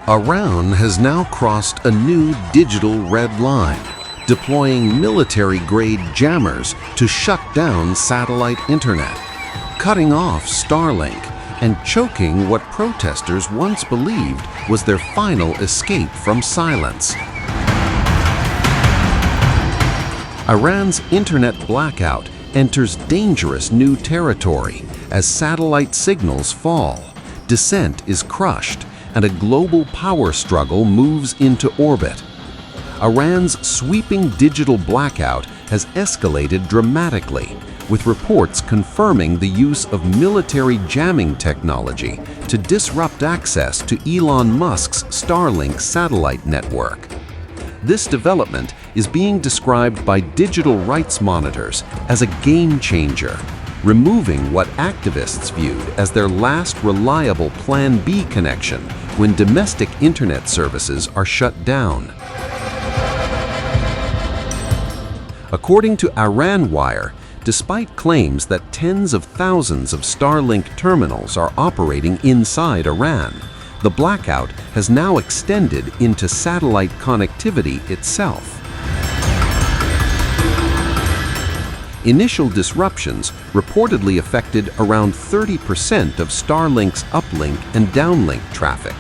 Iran has now crossed a new digital red line, deploying military-grade jammers to shut down satellite internet, cutting off Starlink, and choking what protesters once believed was their final escape from silence. Iran's internet blackout enters dangerous new territory as satellite signals fall, dissent is crushed, and a global power struggle moves into orbit. Iran's sweeping digital blackout has escalated dramatically, with reports confirming the use of military jamming technology to disrupt access to Elon Musk's Starlink satellite network. This development is being described by digital rights monitors as a game changer, removing what activists viewed as their last reliable Plan B connection when domestic internet services are shut down. According to Iran Wire, despite claims that tens of thousands of Starlink terminals are operating inside Iran, the blackout has now extended into satellite connectivity itself. Initial disruptions reportedly affected around 30% of Starlink's uplink and downlink traffic,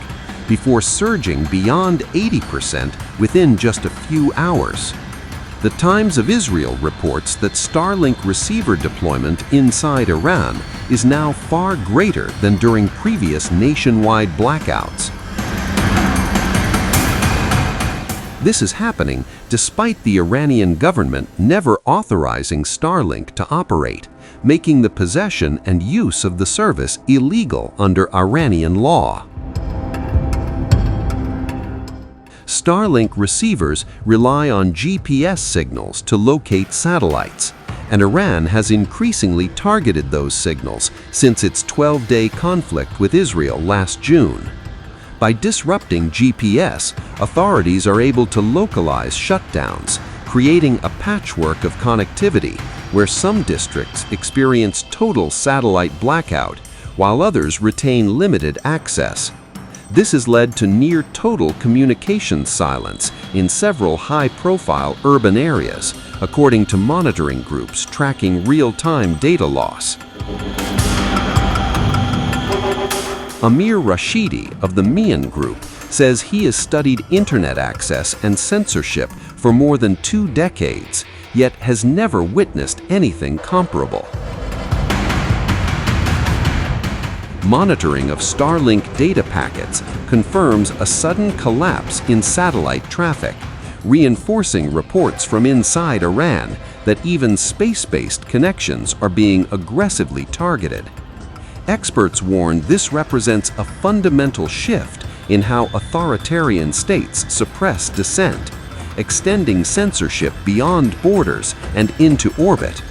before surging beyond 80% within just a few hours. The Times of Israel reports that Starlink receiver deployment inside Iran is now far greater than during previous nationwide blackouts. This is happening despite the Iranian government never authorizing Starlink to operate, making the possession and use of the service illegal under Iranian law. Starlink receivers rely on GPS signals to locate satellites, and Iran has increasingly targeted those signals since its 12-day conflict with Israel last June. By disrupting GPS, authorities are able to localize shutdowns, creating a patchwork of connectivity where some districts experience total satellite blackout, while others retain limited access. This has led to near-total communications silence in several high-profile urban areas, according to monitoring groups tracking real-time data loss. Amir Rashidi of the Mian Group says he has studied internet access and censorship for more than 2 decades, yet has never witnessed anything comparable. Monitoring of Starlink data packets confirms a sudden collapse in satellite traffic, reinforcing reports from inside Iran that even space-based connections are being aggressively targeted. Experts warn this represents a fundamental shift in how authoritarian states suppress dissent, extending censorship beyond borders and into orbit.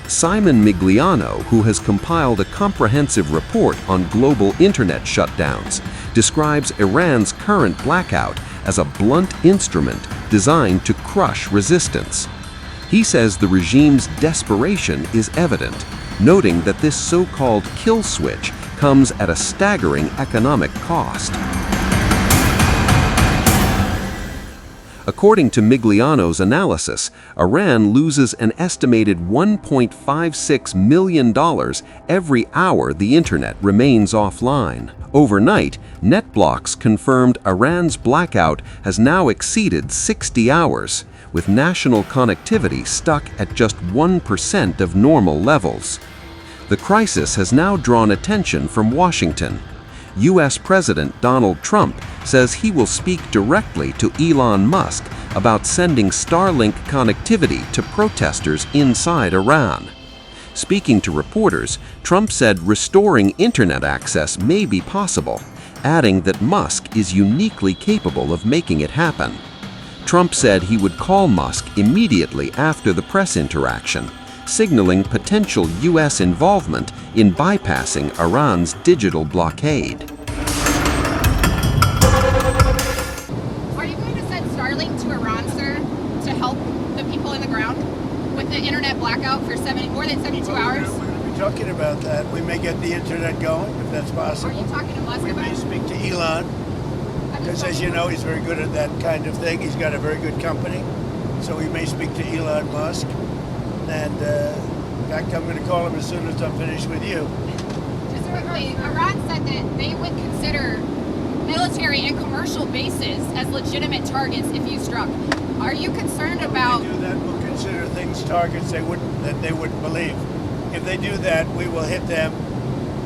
Simon Migliano, who has compiled a comprehensive report on global internet shutdowns, describes Iran's current blackout as a blunt instrument designed to crush resistance. He says the regime's desperation is evident, noting that this so-called kill switch comes at a staggering economic cost. According to Migliano's analysis, Iran loses an estimated $1.56 million every hour the internet remains offline. Overnight, NetBlocks confirmed Iran's blackout has now exceeded 60 hours, with national connectivity stuck at just 1% of normal levels. The crisis has now drawn attention from Washington. U.S. President Donald Trump says he will speak directly to Elon Musk about sending Starlink connectivity to protesters inside Iran. Speaking to reporters, Trump said restoring internet access may be possible, adding that Musk is uniquely capable of making it happen. Trump said he would call Musk immediately after the press interaction, signaling potential U.S. involvement in bypassing Iran's digital blockade. Are you going to send Starlink to Iran, sir, to help the people in the ground with the internet blackout for more than 72 hours? we're talking about that. We may get the internet going, if that's Are possible. you talking to Musk We about may it? speak to Elon, because as you know, he's very good at that kind of thing. He's got a very good company. So we may speak to Elon Musk. And in fact, I'm going to call him as soon as I'm finished with you. Just quickly, Iran said that they would consider military and commercial bases as legitimate targets if you struck. Are you concerned about? If they do that, we'll consider things targets that they wouldn't believe. If they do that, we will hit them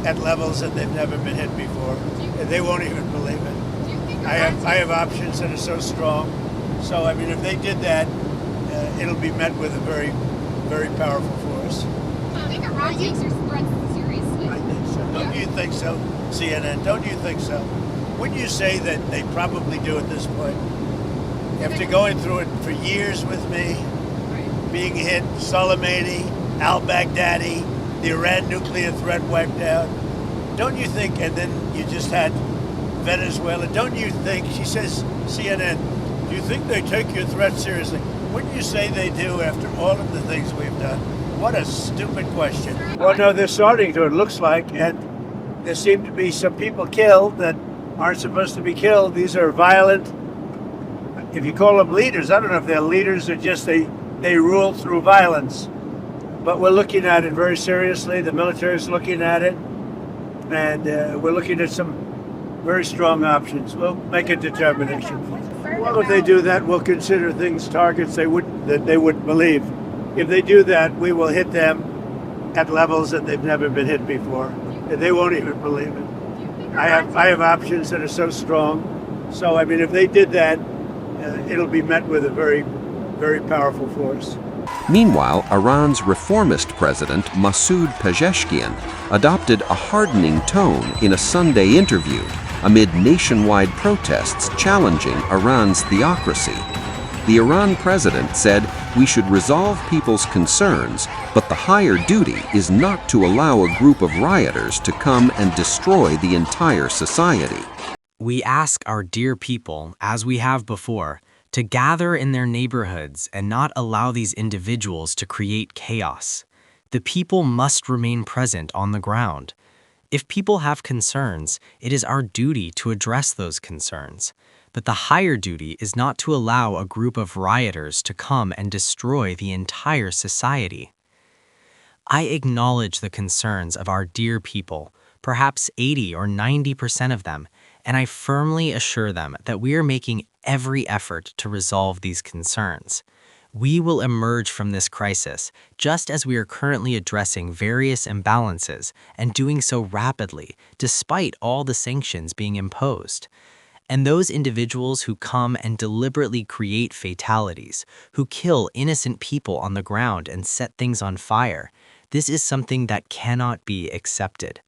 at levels that they've never been hit before. They won't even believe it. Do you think I have options that are so strong. So I mean, if they did that, it'll be met with a very, very powerful force. Do you think Iran takes your threats seriously? I think so. Don't you think so, CNN? Don't you think so? Wouldn't you say that they probably do at this point? After going through it for years with me, Right. being hit, Soleimani, al-Baghdadi, the Iran nuclear threat wiped out. Don't you think, and then you just had Venezuela, don't you think, she says, CNN, do you think they take your threat seriously? Wouldn't you say they do after all of the things we've done? What a stupid question. Well, no, they're starting to, it looks like, and there seem to be some people killed that aren't supposed to be killed. These are violent, if you call them leaders, I don't know if they're leaders or just they rule through violence. But we're looking at it very seriously. The military is looking at it, and we're looking at some very strong options. We'll make a determination. Well, if they do that, we'll consider things targets that they wouldn't believe. If they do that, we will hit them at levels that they've never been hit before. They won't even believe it. I have options that are so strong. So I mean, if they did that, it'll be met with a very, very powerful force. Meanwhile, Iran's reformist president, Masoud Pezeshkian, adopted a hardening tone in a Sunday interview amid nationwide protests challenging Iran's theocracy. The Iran president said, "We should resolve people's concerns, but the higher duty is not to allow a group of rioters to come and destroy the entire society." We ask our dear people, as we have before, to gather in their neighborhoods and not allow these individuals to create chaos. The people must remain present on the ground. If people have concerns, it is our duty to address those concerns. But the higher duty is not to allow a group of rioters to come and destroy the entire society. I acknowledge the concerns of our dear people, perhaps 80 or 90% of them, and I firmly assure them that we are making every effort to resolve these concerns. We will emerge from this crisis just as we are currently addressing various imbalances and doing so rapidly, despite all the sanctions being imposed. And those individuals who come and deliberately create fatalities, who kill innocent people on the ground and set things on fire, this is something that cannot be accepted.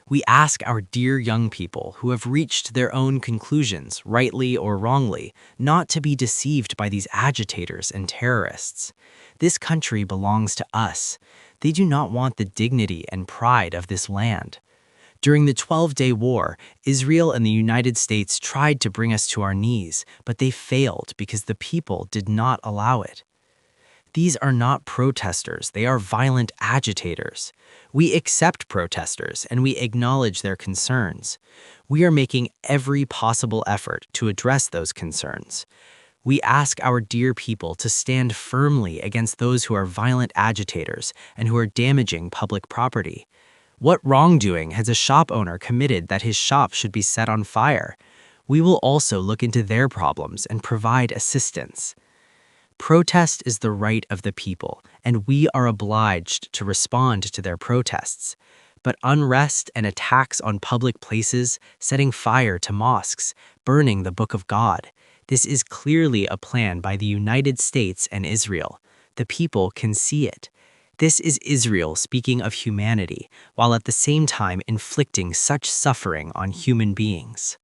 We ask our dear young people who have reached their own conclusions, rightly or wrongly, not to be deceived by these agitators and terrorists. This country belongs to us. They do not want the dignity and pride of this land. During the 12-day war, Israel and the United States tried to bring us to our knees, but they failed because the people did not allow it. These are not protesters, they are violent agitators. We accept protesters and we acknowledge their concerns. We are making every possible effort to address those concerns. We ask our dear people to stand firmly against those who are violent agitators and who are damaging public property. What wrongdoing has a shop owner committed that his shop should be set on fire? We will also look into their problems and provide assistance. Protest is the right of the people, and we are obliged to respond to their protests. But unrest and attacks on public places, setting fire to mosques, burning the Book of God, this is clearly a plan by the United States and Israel. The people can see it. This is Israel speaking of humanity, while at the same time inflicting such suffering on human beings.